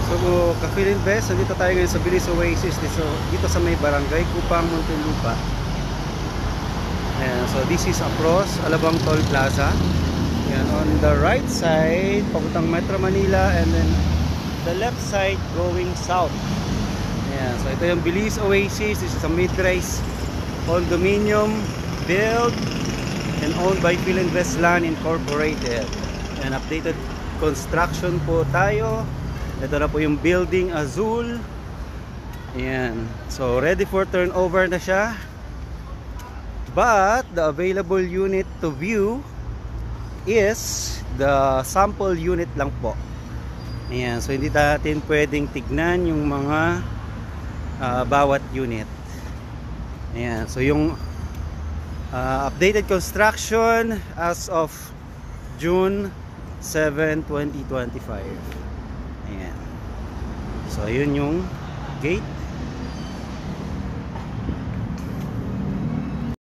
So, ka-Phil Invest, nandito tayo ngayon sa Bilis Oasis dito sa may barangay Kupang, Muntinlupa. Ayan, so this is across Alabang Toll Plaza. Ayan, on the right side papuntang Metro Manila, and then the left side going south. Ayan, so ito yung Bilis Oasis. This is a mid-rise condominium built and owned by Phil Invest Land Incorporated. And updated construction po tayo. Ito na po yung building Azul. Ayan. So ready for turnover na siya. But the available unit to view is the sample unit lang po. Ayan. So hindi natin pwedeng tignan yung mga bawat unit. Ayan. So yung updated construction as of June 7, 2025. Ayan. So ayun yung gate.